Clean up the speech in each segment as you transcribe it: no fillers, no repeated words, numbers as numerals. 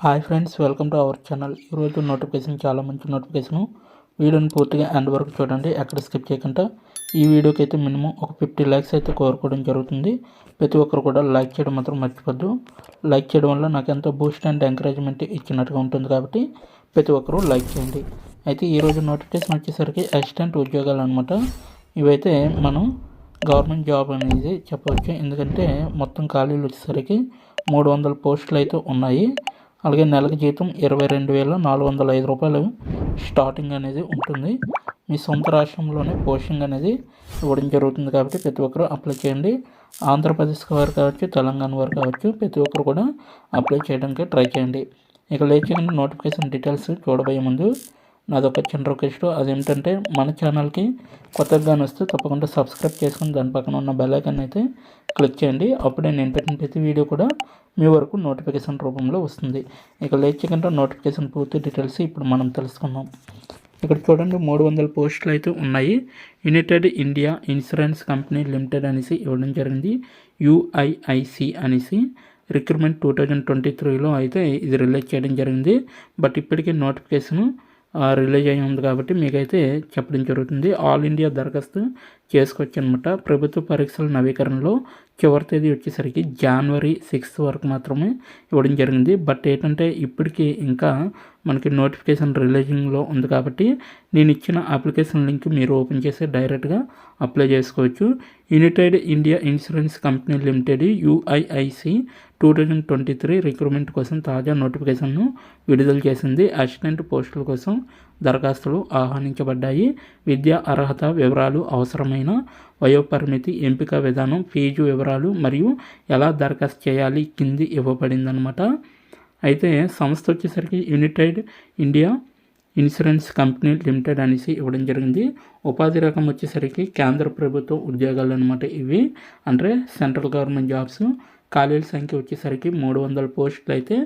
Hi friends, welcome to our channel. ఈరోజు notification చాలా మంచి నోటిఫికేషను. వీడియోని పూర్తిగా ఎండ్ వరకు చూడండి, ఎక్కడ స్కిప్ చేయకుండా. ఈ వీడియోకి అయితే మినిమం ఒక 50 లైక్స్ అయితే కోరుకోవడం జరుగుతుంది. ప్రతి ఒక్కరు కూడా లైక్ చేయడం మాత్రం మర్చిపోద్దు. లైక్ చేయడం వల్ల నాకు ఎంతో బూస్ట్ అండ్ ఎంకరేజ్మెంట్ ఇచ్చినట్టుగా ఉంటుంది కాబట్టి ప్రతి ఒక్కరూ లైక్ చేయండి. అయితే ఈరోజు నోటిఫికేషన్ వచ్చేసరికి అసిస్టెంట్ ఉద్యోగాలు అనమాట. ఇవైతే మనం గవర్నమెంట్ జాబ్ అనేది చెప్పవచ్చు, ఎందుకంటే మొత్తం ఖాళీలు వచ్చేసరికి 300 పోస్టులు అయితే ఉన్నాయి. అలాగే నెలకు జీతం 22,405 రూపాయలు స్టార్టింగ్ అనేది ఉంటుంది. మీ సొంత రాష్ట్రంలోనే పోస్టింగ్ అనేది ఇవ్వడం జరుగుతుంది కాబట్టి ప్రతి ఒక్కరు అప్లై చేయండి. ఆంధ్రప్రదేశ్ వారు కావచ్చు, తెలంగాణ వారు కావచ్చు, ప్రతి ఒక్కరు కూడా అప్లై చేయడానికి ట్రై చేయండి. ఇక లేచిన నోటిఫికేషన్ డీటెయిల్స్ చూడబోయే ముందు నాదొక చిన్న రిక్వెస్ట్. అదేమిటంటే మన ఛానల్కి కొత్తగా వస్తే తప్పకుండా సబ్స్క్రైబ్ చేసుకుని దాని పక్కన ఉన్న బెల్ ఐకాన్ అయితే క్లిక్ చేయండి. అప్పుడే నేను పెట్టిన ప్రతి వీడియో కూడా మీ వరకు నోటిఫికేషన్ రూపంలో వస్తుంది. ఇక లేచకుండా నోటిఫికేషన్ పూర్తి డీటెయిల్స్ ఇప్పుడు మనం తెలుసుకుందాం. ఇక్కడ చూడండి, 300 పోస్టులు అయితే ఉన్నాయి. United India insurance company limited అనేసి ఇవ్వడం జరిగింది. UIIC అనేసి రిక్రూట్మెంట్ 2023లో అయితే ఇది రిలీజ్ చేయడం జరిగింది. బట్ ఇప్పటికీ నోటిఫికేషన్ రిలీజ్ అయ్యి ఉంది కాబట్టి మీకైతే చెప్పడం జరుగుతుంది. ఆల్ ఇండియా దరఖాస్తు చేసుకోవచ్చు అనమాట. ప్రభుత్వ పరీక్షల నవీకరణలో చివరి తేదీ వచ్చేసరికి January 6 వరకు మాత్రమే ఇవ్వడం జరిగింది. బట్ ఏంటంటే ఇప్పటికీ ఇంకా మనకి నోటిఫికేషన్ రిలీజింగ్లో ఉంది కాబట్టి నేను ఇచ్చిన అప్లికేషన్ లింక్ మీరు ఓపెన్ చేసి డైరెక్ట్గా అప్లై చేసుకోవచ్చు. United India insurance company limited UIIC 2023 recruitment కోసం తాజా నోటిఫికేషన్ను విడుదల చేసింది. అసిస్టెంట్ పోస్టుల కోసం దరఖాస్తులు ఆహ్వానించబడ్డాయి. విద్యా అర్హత వివరాలు, అవసరమైన వయోపరిమితి, ఎంపిక విధానం, ఫీజు వివరాలు మరియు ఎలా దరఖాస్తు చేయాలి కింది ఇవ్వబడిందనమాట. అయితే సంస్థ వచ్చేసరికి United India insurance company limited అనేసి ఇవ్వడం జరిగింది. ఉపాధి రకం వచ్చేసరికి కేంద్ర ప్రభుత్వ ఉద్యోగాలు అనమాట. ఇవి అంటే సెంట్రల్ గవర్నమెంట్ జాబ్స్. ఖాళీల సంఖ్య వచ్చేసరికి 300 పోస్టులు అయితే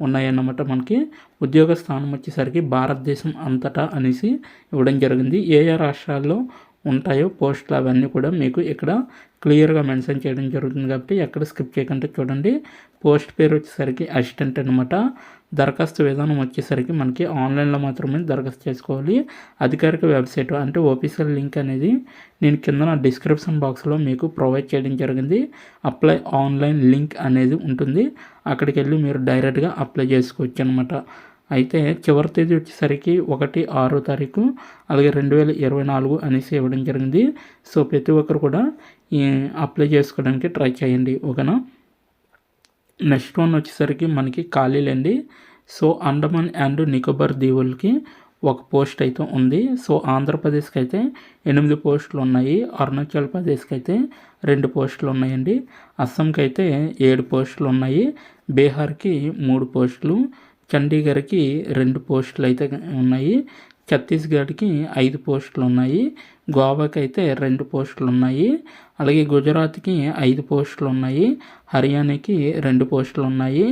ఉన్నాయన్నమాట. మనకి ఉద్యోగ స్థానం వచ్చేసరికి భారతదేశం అంతటా అనేసి ఇవ్వడం జరిగింది. ఏ రాష్ట్రాల్లో ఉంటాయో పోస్టులు అవన్నీ కూడా మీకు ఇక్కడ క్లియర్గా మెన్షన్ చేయడం జరుగుతుంది కాబట్టి ఎక్కడ స్కిప్ చేయకుండా చూడండి. పోస్ట్ పేరు వచ్చేసరికి అసిస్టెంట్ అనమాట. దరఖాస్తు విధానం వచ్చేసరికి మనకి ఆన్లైన్లో మాత్రమే దరఖాస్తు చేసుకోవాలి. అధికారిక వెబ్సైట్ అంటే ఆఫీషియల్ లింక్ అనేది నేను కింద నా డిస్క్రిప్షన్ బాక్స్లో మీకు ప్రొవైడ్ చేయడం జరిగింది. అప్లై ఆన్లైన్ లింక్ అనేది ఉంటుంది. అక్కడికి వెళ్ళి మీరు డైరెక్ట్గా అప్లై చేసుకోవచ్చు అనమాట. అయితే చివరి తేదీ వచ్చేసరికి 1/6 అలాగే 2024 అనేసి ఇవ్వడం జరిగింది. సో ప్రతి ఒక్కరు కూడా అప్లై చేసుకోవడానికి ట్రై చేయండి, ఓకేనా. నెక్స్ట్ వన్ వచ్చేసరికి మనకి ఖాళీలండి. సో అండమాన్ అండ్ నికోబార్ దీవులకి ఒక పోస్ట్ అయితే ఉంది. సో ఆంధ్రప్రదేశ్కి అయితే 8 పోస్టులు ఉన్నాయి. అరుణాచల్ ప్రదేశ్కి అయితే 2 పోస్టులు ఉన్నాయండి. అస్సాంకి అయితే 7 పోస్టులు ఉన్నాయి. బీహార్కి 3 పోస్టులు, చండీగఢ్కి 2 పోస్టులు అయితే ఉన్నాయి. ఛత్తీస్గఢ్కి 5 పోస్టులు ఉన్నాయి. గోవాకి అయితే 2 పోస్టులు ఉన్నాయి. అలాగే గుజరాత్కి 5 పోస్టులు ఉన్నాయి. హర్యానాకి 2 పోస్టులు ఉన్నాయి.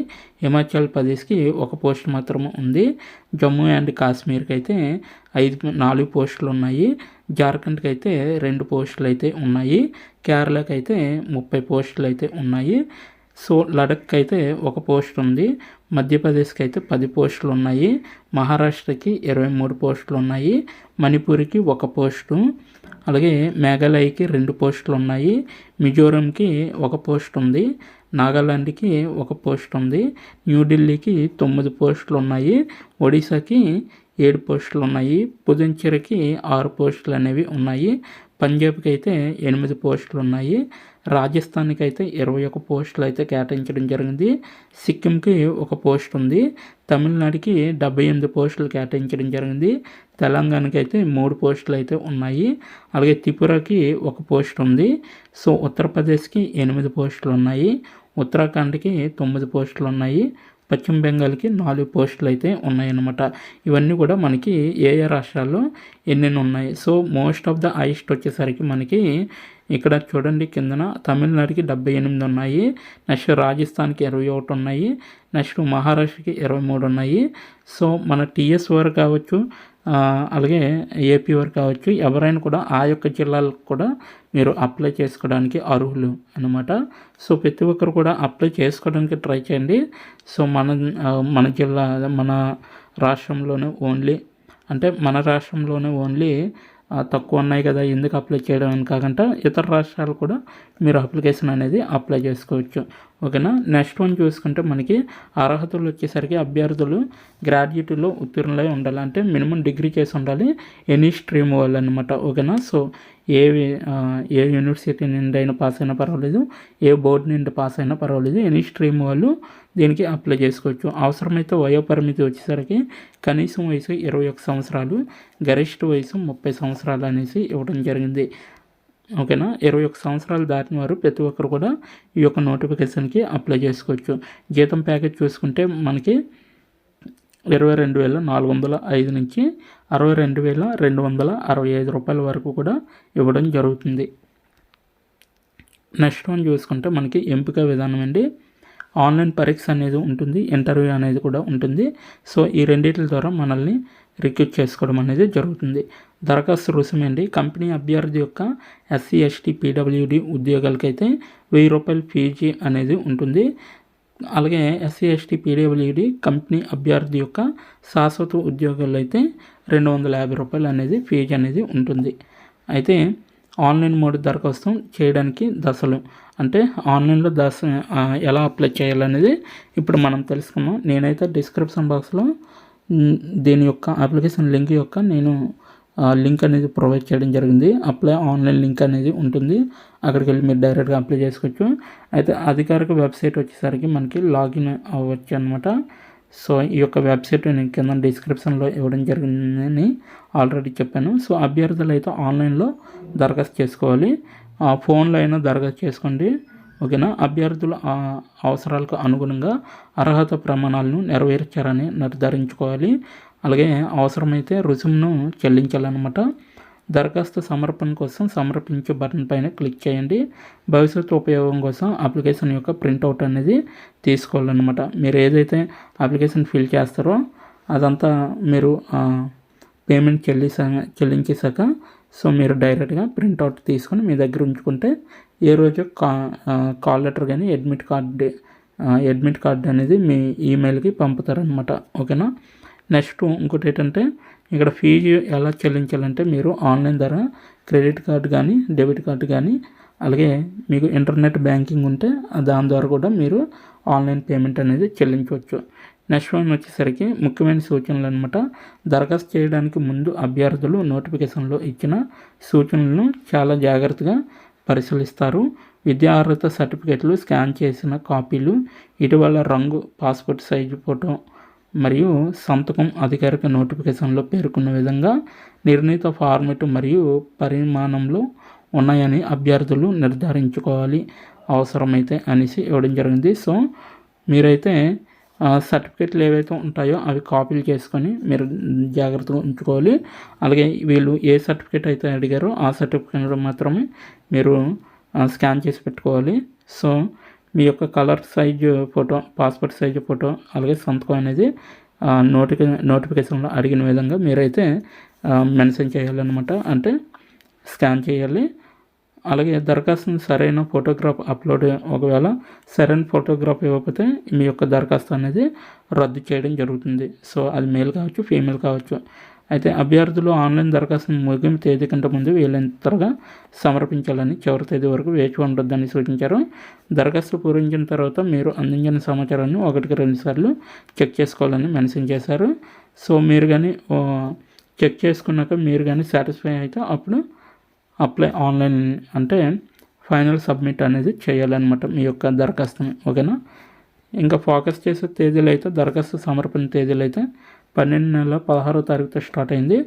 హిమాచల్ ప్రదేశ్కి 1 పోస్ట్ మాత్రం ఉంది. జమ్మూ అండ్ కాశ్మీర్కి అయితే 4 పోస్టులు ఉన్నాయి. జార్ఖండ్కి అయితే 2 పోస్టులు అయితే ఉన్నాయి. కేరళకి అయితే 30 పోస్టులు అయితే ఉన్నాయి. సో లడఖ్కి అయితే 1 పోస్ట్ ఉంది. మధ్యప్రదేశ్కి అయితే 10 పోస్టులు ఉన్నాయి. మహారాష్ట్రకి 23 పోస్టులు ఉన్నాయి. మణిపూర్కి 1 పోస్టు, అలాగే మేఘాలయకి 2 పోస్టులు ఉన్నాయి. మిజోరంకి 1 పోస్ట్ ఉంది. నాగాలాండ్కి 1 పోస్ట్ ఉంది. న్యూఢిల్లీకి 9 పోస్టులు ఉన్నాయి. ఒడిశాకి 7 పోస్టులు ఉన్నాయి. పుదుచ్చేరికి 6 పోస్టులు అనేవి ఉన్నాయి. పంజాబ్కి అయితే 8 పోస్టులు ఉన్నాయి. రాజస్థాన్కి అయితే 21 పోస్టులు అయితే కేటాయించడం జరిగింది. సిక్కింకి 1 పోస్ట్ ఉంది. తమిళనాడుకి 78 పోస్టులు కేటాయించడం జరిగింది. తెలంగాణకి అయితే 3 పోస్టులు అయితే ఉన్నాయి. అలాగే త్రిపురకి 1 పోస్ట్ ఉంది. సో ఉత్తరప్రదేశ్కి 8 పోస్టులు ఉన్నాయి. ఉత్తరాఖండ్కి 9 పోస్టులు ఉన్నాయి. పశ్చిమ బెంగాల్కి 4 పోస్టులు అయితే ఉన్నాయన్నమాట. ఇవన్నీ కూడా మనకి ఏ రాష్ట్రాల్లో ఎన్నెన్ని ఉన్నాయి. So most of the highest వచ్చేసరికి మనకి ఇక్కడ చూడండి కిందన తమిళనాడుకి 78 ఉన్నాయి, నెక్స్ట్ రాజస్థాన్కి 21 ఉన్నాయి, నెక్స్ట్ మహారాష్ట్రకి 23 ఉన్నాయి. సో మన టీఎస్ వారు కావచ్చు, అలాగే ఏపీ వారు కావచ్చు, ఎవరైనా కూడా ఆ యొక్క జిల్లాలకు కూడా మీరు అప్లై చేసుకోవడానికి అర్హులు అనమాట. సో ప్రతి ఒక్కరు కూడా అప్లై చేసుకోవడానికి ట్రై చేయండి. సో మన జిల్లా మన రాష్ట్రంలోనే ఓన్లీ తక్కువ ఉన్నాయి కదా ఎందుకు అప్లై చేయడం అని కాకుండా ఇతర రాష్ట్రాలు కూడా మీరు అప్లికేషన్ అనేది అప్లై చేసుకోవచ్చు. ఓకేనా. నెక్స్ట్ వన్ చూసుకుంటే మనకి అర్హతలు వచ్చేసరికి అభ్యర్థులు గ్రాడ్యుయేట్లో ఉత్తీర్ణులై ఉండాలి, అంటే మినిమం డిగ్రీ చేసి ఉండాలి, ఎనీ స్ట్రీమ్ వాళ్ళు అనమాట. ఓకేనా. సో ఏ యూనివర్సిటీ నుండి అయినా పాస్ అయినా పర్వాలేదు, ఏ బోర్డు నుండి పాస్ అయినా పర్వాలేదు, ఎనీ స్ట్రీమ్ వాళ్ళు దీనికి అప్లై చేసుకోవచ్చు. అవసరమైతే వయోపరిమితి వచ్చేసరికి కనీసం వయసు 21 సంవత్సరాలు, గరిష్ట వయసు 30 సంవత్సరాలు అనేసి ఇవ్వడం జరిగింది. ఓకేనా. 21 సంవత్సరాలు దాటిన వారు ప్రతి ఒక్కరు కూడా ఈ యొక్క నోటిఫికేషన్కి అప్లై చేసుకోవచ్చు. జీతం ప్యాకేజ్ చూసుకుంటే మనకి 22,405 నుంచి 62,265 రూపాయల వరకు కూడా ఇవ్వడం జరుగుతుంది. నెక్స్ట్ వన్ చూసుకుంటే మనకి ఎంపిక విధానం అండి. ఆన్లైన్ పరీక్ష అనేది ఉంటుంది, ఇంటర్వ్యూ అనేది కూడా ఉంటుంది. సో ఈ రెండింటి ద్వారా మనల్ని రిక్రూట్ చేసుకోవడం అనేది జరుగుతుంది. దరఖాస్తు రుసుము అండి. కంపెనీ అభ్యర్థి యొక్క ఎస్సీ ఎస్టీ పీడబ్ల్యూడి ఉద్యోగాలకైతే 1000 రూపాయలు ఫీజు అనేది ఉంటుంది. అలాగే ఎస్సీ ఎస్టీ పీడబ్ల్యూడి కంపెనీ అభ్యర్థి యొక్క శాశ్వత ఉద్యోగాలు అయితే 250 రూపాయలు అనేది ఫీజు అనేది ఉంటుంది. అయితే ఆన్లైన్ మోడ్ దరఖాస్తు చేయడానికి దశలు, అంటే ఆన్లైన్లో ఎలా అప్లై చేయాలనేది ఇప్పుడు మనం తెలుసుకున్నాం. నేనైతే డిస్క్రిప్షన్ బాక్స్లో దీని యొక్క అప్లికేషన్ లింక్ యొక్క నేను లింక్ అనేది ప్రొవైడ్ చేయడం జరిగింది. అప్లై ఆన్లైన్ లింక్ అనేది ఉంటుంది, అక్కడికి వెళ్ళి మీరు డైరెక్ట్గా అప్లై చేసుకోవచ్చు. అయితే అధికారిక వెబ్సైట్ వచ్చేసరికి మనకి లాగిన్ అవ్వచ్చు అనమాట. సో ఈ యొక్క వెబ్సైట్ నేను కింద డిస్క్రిప్షన్లో ఇవ్వడం జరిగిందని ఆల్రెడీ చెప్పాను. సో అభ్యర్థులు అయితే ఆన్లైన్లో దరఖాస్తు చేసుకోవాలి, ఫోన్లో అయినా దరఖాస్తు చేసుకోండి. ఓకేనా. అభ్యర్థుల అవసరాలకు అనుగుణంగా అర్హత ప్రమాణాలను నెరవేర్చారని నిర్ధారించుకోవాలి. అలాగే అవసరమైతే రుసుమును చెల్లించాలన్నమాట. దరఖాస్తు సమర్పణ కోసం సమర్పించే బటన్ పైన క్లిక్ చేయండి. భవిష్యత్తు ఉపయోగం కోసం అప్లికేషన్ యొక్క ప్రింట్అవుట్ అనేది తీసుకోవాలన్నమాట. మీరు ఏదైతే అప్లికేషన్ ఫిల్ చేస్తారో అదంతా మీరు పేమెంట్ చెల్లించేశాక సో మీరు డైరెక్ట్గా ప్రింట్అవుట్ తీసుకొని మీ దగ్గర ఉంచుకుంటే ఏ రోజు కాల్ లెటర్ కానీ అడ్మిట్ కార్డ్ అనేది మీ ఈమెయిల్కి పంపుతారనమాట. ఓకేనా. నెక్స్ట్ ఇంకోటి ఏంటంటే ఇక్కడ ఫీజు ఎలా చెల్లించాలంటే మీరు ఆన్లైన్ ద్వారా క్రెడిట్ కార్డు కానీ డెబిట్ కార్డు కానీ అలాగే మీకు ఇంటర్నెట్ బ్యాంకింగ్ ఉంటే దాని ద్వారా కూడా మీరు ఆన్లైన్ పేమెంట్ అనేది చెల్లించవచ్చు. నెక్స్ట్ వన్ వచ్చేసరికి ముఖ్యమైన సూచనలు అనమాట. దరఖాస్తు చేయడానికి ముందు అభ్యర్థులు నోటిఫికేషన్లో ఇచ్చిన సూచనలను చాలా జాగ్రత్తగా పరిశీలిస్తారు. విద్యా అర్హత సర్టిఫికేట్లు, స్కాన్ చేసిన కాపీలు, ఇటీవల రంగు పాస్పోర్ట్ సైజు ఫోటో మరియు సంతకం అధికారిక నోటిఫికేషన్లో పేర్కొన్న విధంగా నిర్ణీత ఫార్మెట్ మరియు పరిమాణంలో ఉన్నాయని అభ్యర్థులు నిర్ధారించుకోవాలి అవసరమైతే అనేసి ఇవ్వడం జరిగింది. సో మీరైతే సర్టిఫికేట్లు ఏవైతే ఉంటాయో అవి కాపీలు చేసుకొని మీరు జాగ్రత్తగా ఉంచుకోవాలి. అలాగే వీళ్ళు ఏ సర్టిఫికేట్ అయితే అడిగారో ఆ సర్టిఫికేట్ మాత్రమే మీరు స్కాన్ చేసి పెట్టుకోవాలి. సో మీ యొక్క colour size photo, passport size photo అలాగే సంతకం అనేది నోటిఫికేషన్లో అడిగిన విధంగా మీరైతే మెన్షన్ చేయాలన్నమాట, అంటే స్కాన్ చేయాలి. అలాగే దరఖాస్తుని సరైన ఫోటోగ్రాఫ్ అప్లోడ్, ఒకవేళ సరైన ఫోటోగ్రాఫ్ ఇవ్వకపోతే మీ యొక్క దరఖాస్తు అనేది రద్దు చేయడం జరుగుతుంది. సో అది మేల్ కావచ్చు, ఫీమేల్ కావచ్చు. అయితే అభ్యర్థులు ఆన్లైన్ దరఖాస్తుని ముగింపు తేదీ కంటే ముందు వీలైనంత త్వరగా సమర్పించాలని చివరి తేదీ వరకు వేచి ఉండొద్దని సూచించారు. దరఖాస్తు పూరించిన తర్వాత మీరు అందించిన సమాచారాన్ని 1-2 సార్లు చెక్ చేసుకోవాలని మెన్షన్ చేశారు. సో మీరు కానీ చెక్ చేసుకున్నాక మీరు కానీ సాటిస్ఫై అయితే అప్పుడు అప్లై ఆన్లైన్ అంటే ఫైనల్ సబ్మిట్ అనేది చేయాలన్నమాట మీ యొక్క దరఖాస్తుని. ఓకేనా. ఇంకా ఫోకస్ చేసే తేదీలు అయితే దరఖాస్తు సమర్పణ తేదీలు అయితే 12 నెలల 16వ తారీఖుతో స్టార్ట్ అయింది,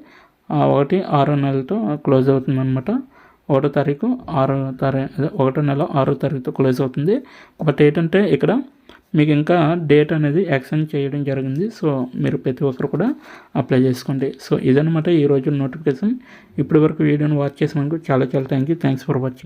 1/6 నెలతో క్లోజ్ అవుతుంది అనమాట. 1 నెల 6వ తారీఖుతో క్లోజ్ అవుతుంది. బట్ ఏంటంటే ఇక్కడ మీకు ఇంకా డేట్ అనేది ఎక్స్టెండ్ చేయడం జరిగింది. సో మీరు ప్రతి ఒక్కరు కూడా అప్లై చేసుకోండి. సో ఇదనమాట ఈరోజు నోటిఫికేషన్. ఇప్పటి వరకు వీడియోని వాచ్ చేసినందుకు చాలా థ్యాంక్స్ ఫర్ వాచింగ్.